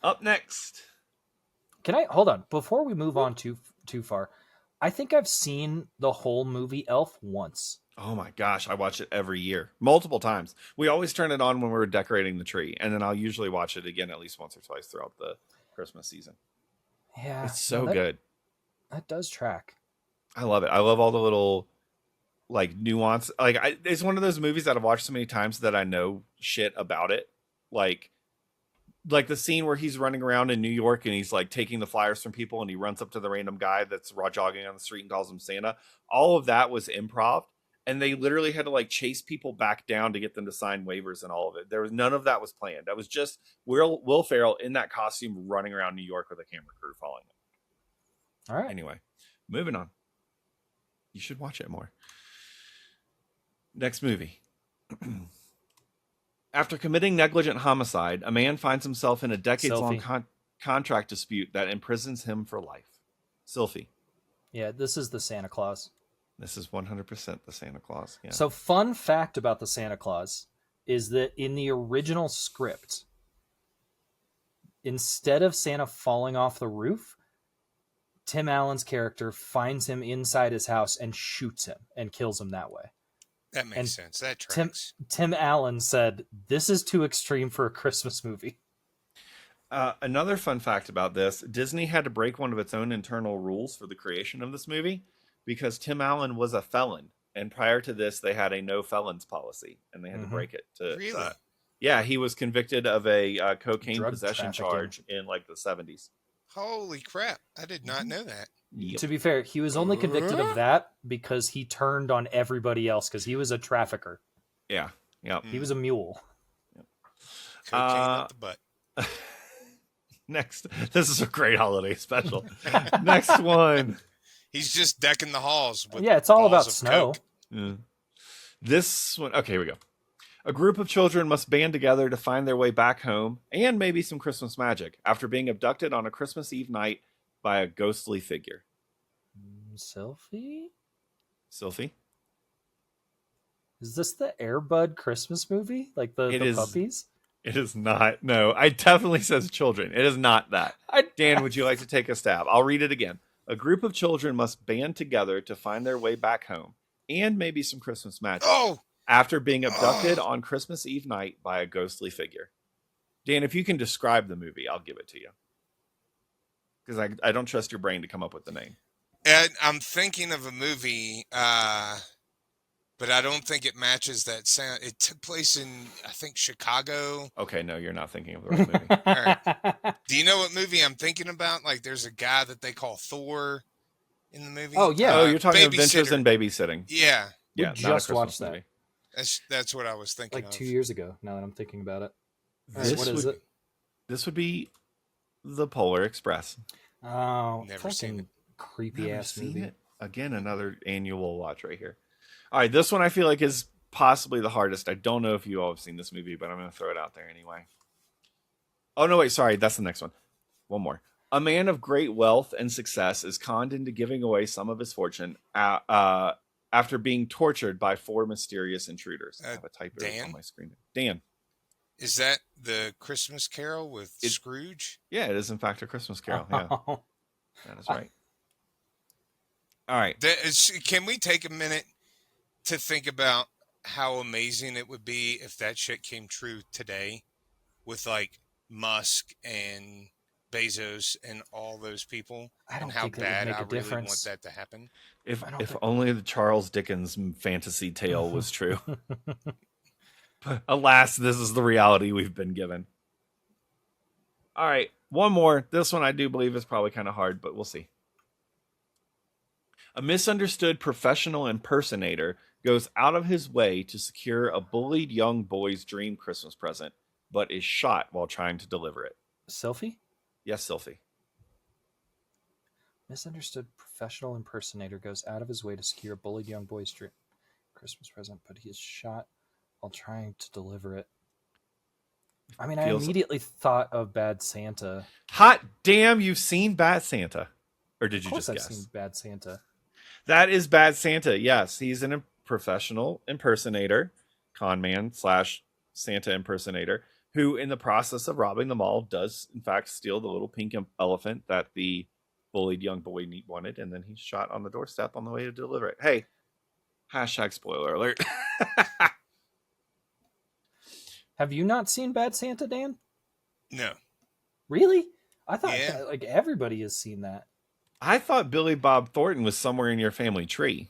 Speaker 2: Up next.
Speaker 1: Can I hold on before we move on too far? I think I've seen the whole movie Elf once.
Speaker 2: Oh my gosh, I watch it every year, multiple times. We always turn it on when we're decorating the tree, and then I'll usually watch it again at least once or twice throughout the Christmas season.
Speaker 1: Yeah,
Speaker 2: It's so
Speaker 1: that,
Speaker 2: good.
Speaker 1: That does track.
Speaker 2: I love it. I love all the little like nuance. Like it's one of those movies that I've watched so many times that I know shit about it. Like like the scene where he's running around in New York and he's like taking the flyers from people and he runs up to the random guy that's jogging on the street and calls him Santa. All of that was improv. And they literally had to like chase people back down to get them to sign waivers and all of it. There was none of that was planned. That was just Will Ferrell in that costume running around New York with a camera crew following him.
Speaker 1: All right.
Speaker 2: Anyway, moving on. You should watch it more. Next movie. After committing negligent homicide, a man finds himself in a decades-long contract dispute that imprisons him for life. Sylphie.
Speaker 1: Yeah, this is the Santa Claus.
Speaker 2: This is 100% the Santa Claus. Yeah.
Speaker 1: So, fun fact about the Santa Claus is that in the original script, instead of Santa falling off the roof, Tim Allen's character finds him inside his house and shoots him and kills him that way.
Speaker 3: That makes sense. That tracks.
Speaker 1: Tim Allen said, "This is too extreme for a Christmas movie."
Speaker 2: Another fun fact about this, Disney had to break one of its own internal rules for the creation of this movie because Tim Allen was a felon. And prior to this, they had a no felons policy, and they had to break it.
Speaker 3: Really?
Speaker 2: Yeah, he was convicted of a cocaine
Speaker 1: Drug
Speaker 2: possession
Speaker 1: trafficking.
Speaker 2: charge in like the 70s.
Speaker 3: Holy crap. I did not know that.
Speaker 2: Yep.
Speaker 1: To be fair, he was only convicted of that because he turned on everybody else because he was a trafficker.
Speaker 2: Yeah. Yep.
Speaker 1: He was a mule.
Speaker 3: Cocaine up the butt.
Speaker 2: Next, this is a great holiday special. Next one.
Speaker 3: He's just decking the halls. With
Speaker 1: Yeah, it's all about
Speaker 3: balls of
Speaker 1: snow.
Speaker 3: Coke.
Speaker 2: Yeah. This one. Okay, here we go. A group of children must band together to find their way back home and maybe some Christmas magic after being abducted on a Christmas Eve night by a ghostly figure.
Speaker 1: Sylphie?
Speaker 2: Sylphie?
Speaker 1: Is this the Airbud Christmas movie? Like the
Speaker 2: It is.
Speaker 1: puppies?
Speaker 2: It is not. No, I definitely says children. It is not that. Dan, would you like to take a stab? I'll read it again. A group of children must band together to find their way back home and maybe some Christmas magic.
Speaker 3: Oh!
Speaker 2: After being abducted on Christmas Eve night by a ghostly figure. Dan, if you can describe the movie, I'll give it to you. Because I don't trust your brain to come up with the name.
Speaker 3: And I'm thinking of a movie, but I don't think it matches that sound. It took place in, I think, Chicago.
Speaker 2: Okay, no, you're not thinking of the right movie.
Speaker 3: All right. Do you know what movie I'm thinking about? Like, there's a guy that they call Thor in the movie.
Speaker 1: Oh, yeah.
Speaker 2: Oh, you're talking
Speaker 3: Babysitter.
Speaker 2: Adventures in Babysitting.
Speaker 3: Yeah,
Speaker 1: We
Speaker 2: Yeah, not a
Speaker 1: just
Speaker 2: Christmas
Speaker 1: watched that.
Speaker 2: movie.
Speaker 3: that's what I was thinking
Speaker 1: like
Speaker 3: of.
Speaker 1: 2 years ago, now that I'm thinking about it. All right,
Speaker 2: This
Speaker 1: what is
Speaker 2: would-
Speaker 1: it?
Speaker 2: This would be The Polar Express.
Speaker 1: Oh,
Speaker 3: Never seen
Speaker 1: fucking
Speaker 3: it.
Speaker 1: creepy
Speaker 2: Never
Speaker 1: ass
Speaker 2: seen
Speaker 1: movie.
Speaker 2: it. Again, another annual watch right here. All right, this one I feel like is possibly the hardest. I don't know if you all have seen this movie, but I'm going to throw it out there anyway. Oh, no, wait, sorry. That's the next one. One more. A man of great wealth and success is conned into giving away some of his fortune after being tortured by 4 mysterious intruders. I have a typo
Speaker 3: Dan?
Speaker 2: on my screen. Dan.
Speaker 3: Is that the Christmas Carol with Scrooge?
Speaker 2: Yeah, it is in fact a Christmas Carol. Yeah,
Speaker 1: Oh,
Speaker 2: that is right. All right.
Speaker 3: Can we take a minute to think about how amazing it would be if that shit came true today with like Musk and Bezos and all those people?
Speaker 1: I don't
Speaker 3: and how
Speaker 1: think that would
Speaker 3: bad
Speaker 1: make
Speaker 3: I
Speaker 1: a
Speaker 3: really
Speaker 1: difference.
Speaker 3: want that to happen.
Speaker 2: If
Speaker 1: I don't think-
Speaker 2: only the Charles Dickens fantasy tale was true. But alas, this is the reality we've been given. All right, one more. This one I do believe is probably kind of hard, but we'll see. A misunderstood professional impersonator goes out of his way to secure a bullied young boy's dream Christmas present, but is shot while trying to deliver it.
Speaker 1: Sylphie?
Speaker 2: Yes, Sylphie.
Speaker 1: Misunderstood professional impersonator goes out of his way to secure a bullied young boy's dream Christmas present, but he is shot while trying to deliver it. I mean, I
Speaker 2: Feels-
Speaker 1: immediately thought of Bad Santa.
Speaker 2: Hot damn, you've seen Bad Santa. Or did you
Speaker 1: Of course,
Speaker 2: just
Speaker 1: I've
Speaker 2: guess?
Speaker 1: seen Bad Santa.
Speaker 2: That is Bad Santa. Yes, he's a professional impersonator, con man / Santa impersonator, who, in the process of robbing the mall, does in fact steal the little pink elephant that the bullied young boy wanted, and then he's shot on the doorstep on the way to deliver it. Hey, hashtag spoiler alert.
Speaker 1: Have you not seen Bad Santa, Dan?
Speaker 3: No.
Speaker 1: Really? I thought
Speaker 3: Yeah.
Speaker 1: like everybody has seen that.
Speaker 2: I thought Billy Bob Thornton was somewhere in your family tree.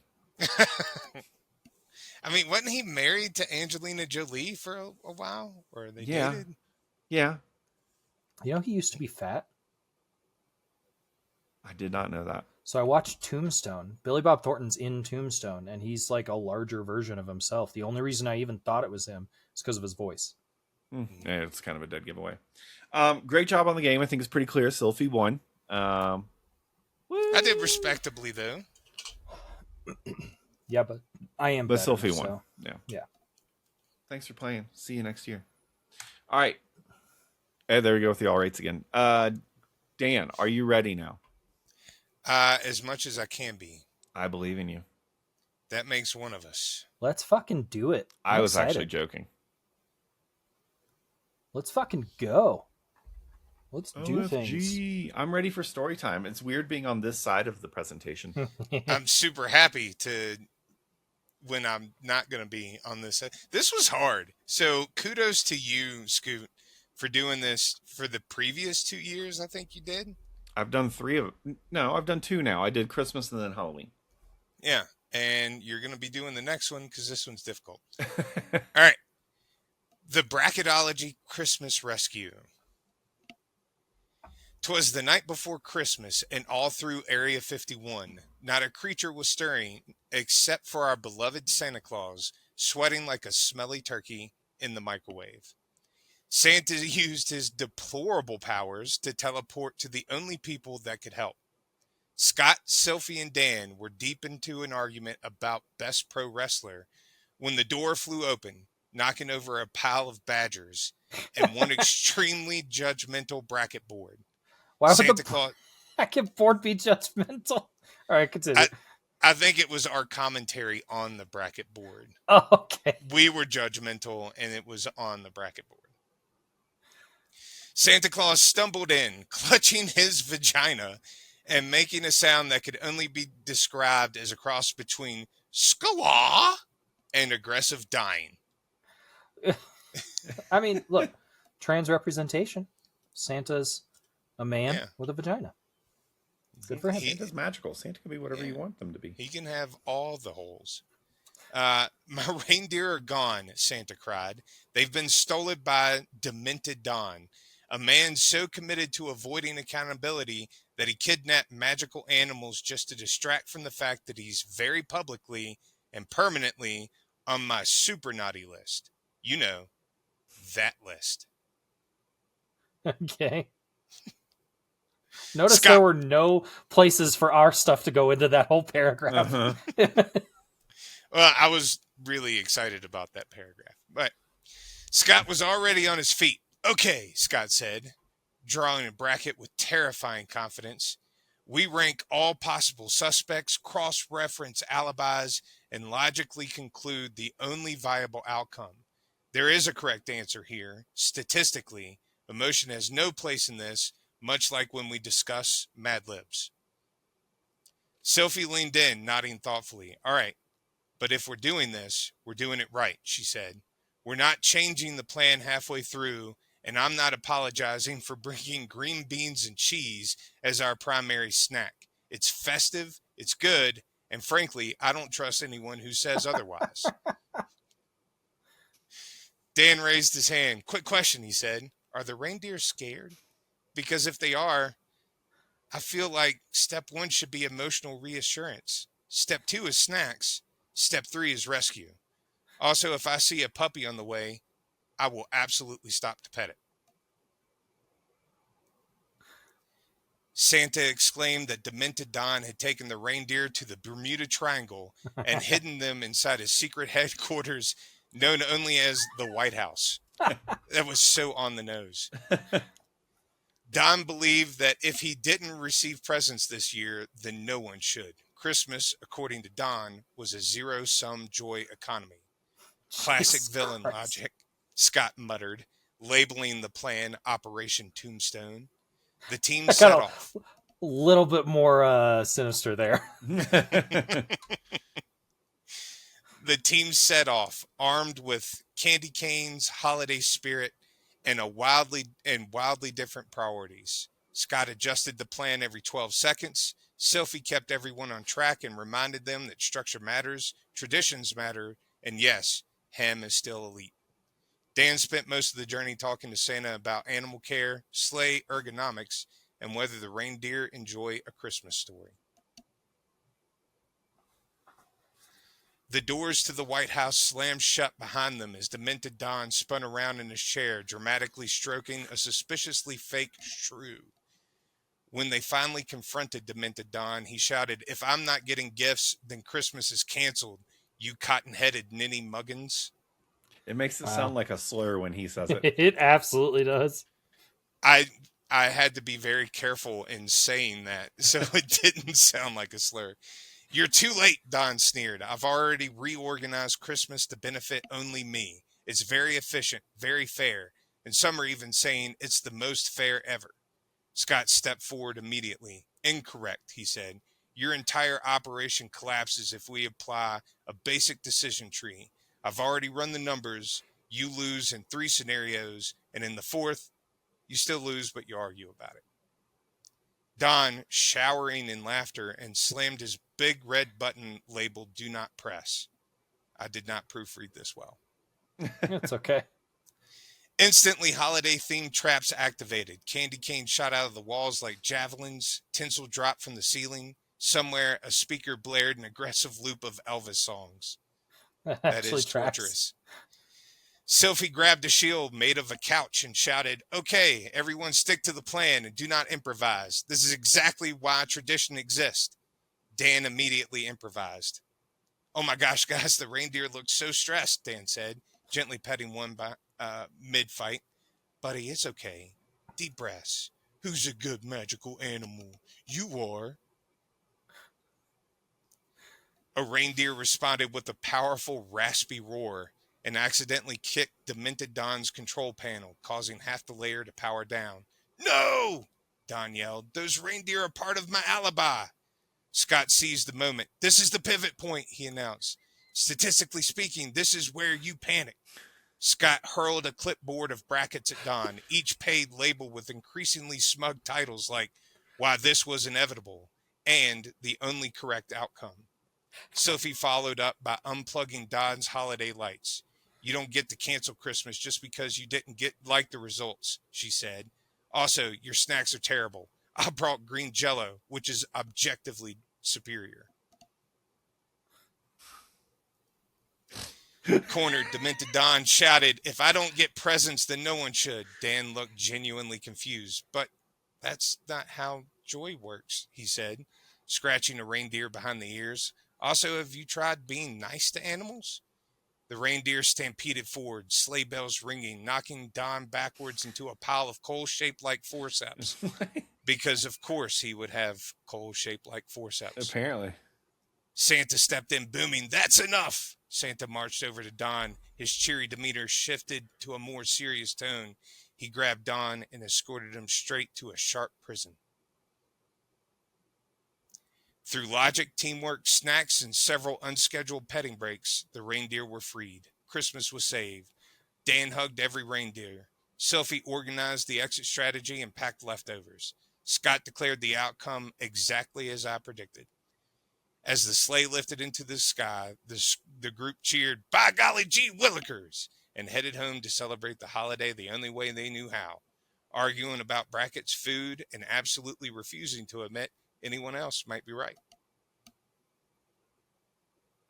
Speaker 3: I mean, wasn't he married to Angelina Jolie for a while? Or they
Speaker 2: Yeah.
Speaker 3: dated?
Speaker 2: Yeah.
Speaker 1: You know, he used to be fat.
Speaker 2: I did not know that.
Speaker 1: So I watched Tombstone. Billy Bob Thornton's in Tombstone, and he's like a larger version of himself. The only reason I even thought it was him is because of his voice.
Speaker 2: Yeah, it's kind of a dead giveaway. Great job on the game. I think it's pretty clear. Sylphie won.
Speaker 3: I did respectably though.
Speaker 1: Yeah, but I am
Speaker 2: But
Speaker 1: better.
Speaker 2: Sylphie won.
Speaker 1: So.
Speaker 2: Yeah. Thanks for playing. See you next year. All right. Hey, there we go with the all rights again. Dan, are you ready now?
Speaker 3: As much as I can be.
Speaker 2: I believe in you.
Speaker 3: That makes one of us.
Speaker 1: Let's fucking do it.
Speaker 2: I was actually joking.
Speaker 1: Let's fucking go. Let's do
Speaker 2: OFG.
Speaker 1: things.
Speaker 2: I'm ready for story time. It's weird being on this side of the presentation.
Speaker 3: I'm super happy when I'm not going to be on this side. This was hard. So kudos to you, Scoot, for doing this for the previous 2 years. I think you did.
Speaker 2: I've done 3 of them. No, I've done 2 now. I did Christmas and then Halloween.
Speaker 3: Yeah. And you're going to be doing the next one because this one's difficult. All right. The Bracketology Christmas Rescue. 'Twas the night before Christmas, and all through Area 51, not a creature was stirring except for our beloved Santa Claus, sweating like a smelly turkey in the microwave. Santa used his deplorable powers to teleport to the only people that could help. Scott, Sophie, and Dan were deep into an argument about best pro wrestler when the door flew open, knocking over a pile of badgers and one extremely judgmental bracket board.
Speaker 1: Why would
Speaker 3: Santa
Speaker 1: the
Speaker 3: Claus.
Speaker 1: bracket board be judgmental? All right, continue.
Speaker 3: I think it was our commentary on the bracket board.
Speaker 1: Oh, okay.
Speaker 3: We were judgmental, and it was on the bracket board. Santa Claus stumbled in, clutching his vagina and making a sound that could only be described as a cross between squaw and aggressive dying.
Speaker 1: I mean, look, trans representation. Santa's a man with a vagina. Good for him.
Speaker 2: Santa's magical. Santa can be whatever you want them to be.
Speaker 3: He can have all the holes. My reindeer are gone, Santa cried. They've been stolen by Demented Don, a man so committed to avoiding accountability that he kidnapped magical animals just to distract from the fact that he's very publicly and permanently on my super naughty list. You know, that list.
Speaker 1: Okay. Notice there were no places for our stuff to go into that whole paragraph.
Speaker 3: Well, I was really excited about that paragraph. But Scott was already on his feet. Okay, Scott said, drawing a bracket with terrifying confidence. We rank all possible suspects, cross-reference alibis, and logically conclude the only viable outcome. There is a correct answer here. Statistically, emotion has no place in this, much like when we discuss Mad Libs. Sophie leaned in, nodding thoughtfully. All right, but if we're doing this, we're doing it right, she said. We're not changing the plan halfway through, and I'm not apologizing for bringing green beans and cheese as our primary snack. It's festive, it's good, and frankly, I don't trust anyone who says otherwise. Dan raised his hand. Quick question, he said. Are the reindeer scared? Because if they are, I feel like step 1 should be emotional reassurance. Step 2 is snacks. Step 3 is rescue. Also, if I see a puppy on the way, I will absolutely stop to pet it. Santa exclaimed that Demented Don had taken the reindeer to the Bermuda Triangle and hidden them inside his secret headquarters known only as the White House. That was so on the nose. Don believed that if he didn't receive presents this year, then no one should. Christmas, according to Don, was a zero-sum joy economy. Classic villain logic, Scott muttered, labeling the plan Operation Tombstone. The team set off.
Speaker 1: A little bit more sinister there.
Speaker 3: The team set off, armed with candy canes, holiday spirit, and wildly different priorities. Scott adjusted the plan every 12 seconds. Sophie kept everyone on track and reminded them that structure matters, traditions matter, and yes, ham is still elite. Dan spent most of the journey talking to Santa about animal care, sleigh ergonomics, and whether the reindeer enjoy a Christmas story. The doors to the White House slammed shut behind them as demented Don spun around in his chair, dramatically stroking a suspiciously fake shrew. When they finally confronted demented Don, he shouted, "If I'm not getting gifts, then Christmas is canceled, you cotton-headed ninny muggins."
Speaker 2: It makes it sound like a slur when he says it.
Speaker 1: It absolutely does.
Speaker 3: I had to be very careful in saying that so it didn't sound like a slur. "You're too late," Don sneered. "I've already reorganized Christmas to benefit only me. It's very efficient, very fair, and some are even saying it's the most fair ever." Scott stepped forward immediately. "Incorrect," he said. "Your entire operation collapses if we apply a basic decision tree. I've already run the numbers. You lose in 3 scenarios, and in the 4th, you still lose, but you argue about it." Don, showering in laughter, and slammed his big red button labeled "Do Not Press." I did not proofread this well.
Speaker 1: It's okay.
Speaker 3: Instantly, holiday-themed traps activated. Candy canes shot out of the walls like javelins. Tinsel dropped from the ceiling. Somewhere, a speaker blared an aggressive loop of Elvis songs.
Speaker 1: That
Speaker 3: That
Speaker 1: actually
Speaker 3: is
Speaker 1: tracks.
Speaker 3: torturous. Sophie grabbed a shield made of a couch and shouted, "Okay, everyone stick to the plan and do not improvise. This is exactly why tradition exists." Dan immediately improvised. "Oh my gosh, guys, the reindeer looked so stressed," Dan said, gently petting one by mid-fight. "Buddy, it's okay. Deep breaths. Who's a good magical animal? You are." A reindeer responded with a powerful, raspy roar and accidentally kicked demented Don's control panel, causing half the layer to power down. "No!" Don yelled. "Those reindeer are part of my alibi." Scott seized the moment. "This is the pivot point," he announced. "Statistically speaking, this is where you panic." Scott hurled a clipboard of brackets at Don, each page labeled with increasingly smug titles like "Why This Was Inevitable" and "The Only Correct Outcome." Sophie followed up by unplugging Don's holiday lights. "You don't get to cancel Christmas just because you didn't like the results," she said. "Also, your snacks are terrible. I brought green Jell-O, which is objectively superior." Cornered, demented Don shouted, "If I don't get presents, then no one should." Dan looked genuinely confused. "But that's not how joy works," he said, scratching a reindeer behind the ears. "Also, have you tried being nice to animals?" The reindeer stampeded forward, sleigh bells ringing, knocking Don backwards into a pile of coal shaped like forceps. Because, of course, he would have coal shaped like forceps.
Speaker 2: Apparently.
Speaker 3: Santa stepped in, booming, "That's enough!" Santa marched over to Don. His cheery demeanor shifted to a more serious tone. He grabbed Don and escorted him straight to a sharp prison. Through logic, teamwork, snacks, and several unscheduled petting breaks, the reindeer were freed. Christmas was saved. Dan hugged every reindeer. Sophie organized the exit strategy and packed leftovers. Scott declared the outcome exactly as I predicted. As the sleigh lifted into the sky, the group cheered, "By golly gee willikers," and headed home to celebrate the holiday the only way they knew how, arguing about brackets, food, and absolutely refusing to admit anyone else might be right.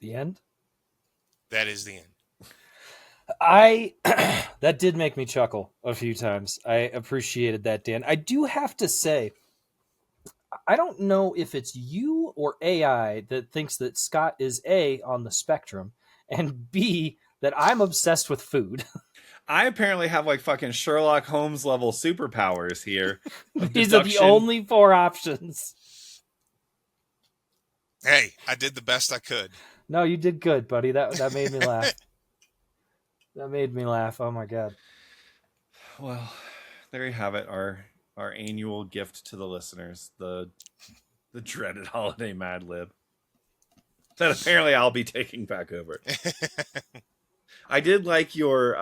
Speaker 1: The end?
Speaker 3: That is the end.
Speaker 1: That did make me chuckle a few times. I appreciated that, Dan. I do have to say, I don't know if it's you or AI that thinks that Scott is A, on the spectrum, and B, that I'm obsessed with food.
Speaker 2: I apparently have like fucking Sherlock Holmes level superpowers here.
Speaker 1: These are the only 4 options.
Speaker 3: Hey, I did the best I could.
Speaker 1: No, you did good, buddy. That made me laugh. That made me laugh. Oh my god.
Speaker 2: Well, there you have it. Our annual gift to the listeners, the dreaded holiday Mad Lib that apparently I'll be taking back over. I did like your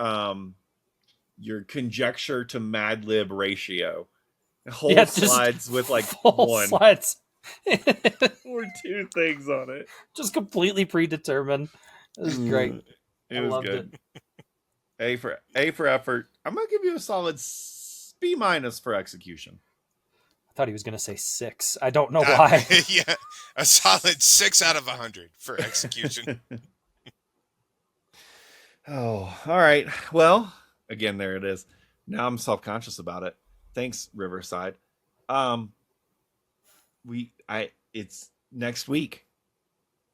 Speaker 2: conjecture to Mad Lib ratio. Whole slides with like one
Speaker 1: slides
Speaker 2: or 2 things on it.
Speaker 1: Just completely predetermined. It was great.
Speaker 2: It was good. A for effort. I'm gonna give you a solid B minus for execution.
Speaker 1: I thought he was going to say 6. I don't know why.
Speaker 3: Yeah, a solid 6 out of 100 for execution.
Speaker 2: Oh, all right. Well, again, there it is. Now I'm self-conscious about it. Thanks, Riverside. It's next week.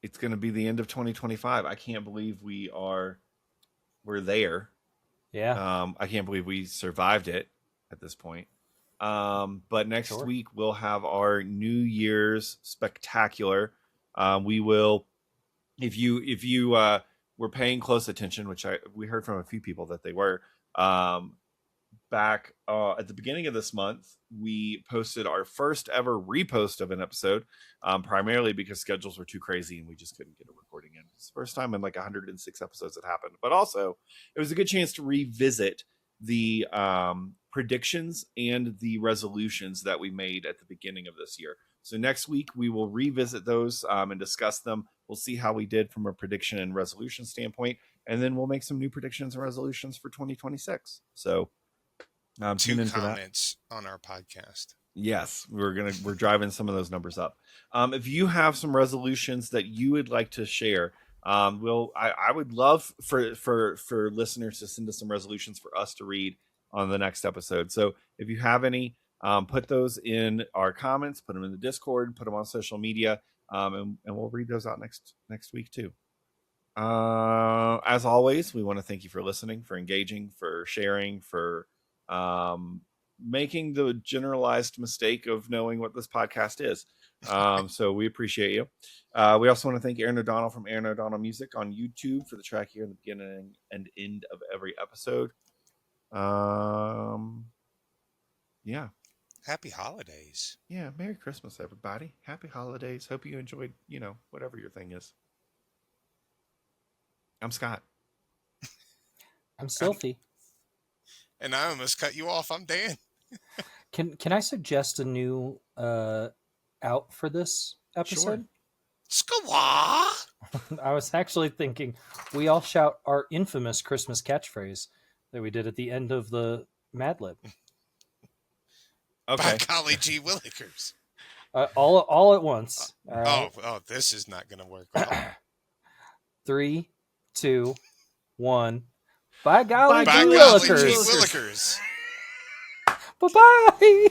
Speaker 2: It's going to be the end of 2025. I can't believe we're there.
Speaker 1: Yeah.
Speaker 2: I can't believe we survived it at this point. But next week we'll have our New Year's spectacular. We will, if you were paying close attention, which we heard from a few people that they were, back at the beginning of this month, we posted our first ever repost of an episode, primarily because schedules were too crazy and we just couldn't get a recording in. It's the first time in like 106 episodes it happened, but also it was a good chance to revisit the predictions and the resolutions that we made at the beginning of this year. So next week we will revisit those and discuss them. We'll see how we did from a prediction and resolution standpoint, and then we'll make some new predictions and resolutions for 2026. So
Speaker 3: Two comments on our podcast.
Speaker 2: Yes, we're driving some of those numbers up. If you have some resolutions that you would like to share, I would love for listeners to send us some resolutions for us to read on the next episode. So if you have any, put those in our comments, put them in the Discord, put them on social media, and we'll read those out next week too. As always, we want to thank you for listening, for engaging, for sharing, for making the generalized mistake of knowing what this podcast is. So we appreciate you. We also want to thank Aaron O'Donnell from Aaron O'Donnell Music on YouTube for the track here in the beginning and end of every episode. Yeah.
Speaker 3: Happy holidays.
Speaker 2: Yeah. Merry Christmas, everybody. Happy holidays. Hope you enjoyed, whatever your thing is. I'm Scott.
Speaker 1: I'm Sylphie.
Speaker 3: And I almost cut you off. I'm Dan.
Speaker 1: Can I suggest a new out for this episode?
Speaker 3: Sure. Squaw!
Speaker 1: I was actually thinking we all shout our infamous Christmas catchphrase that we did at the end of the Mad Lib.
Speaker 2: Okay.
Speaker 3: By golly gee willikers.
Speaker 1: All at once. All right?
Speaker 3: Oh, this is not going to work well.
Speaker 1: 3, 2, 1. By golly,
Speaker 3: By
Speaker 1: gee
Speaker 3: golly gee
Speaker 1: willikers.
Speaker 3: willikers.
Speaker 1: Bye-bye.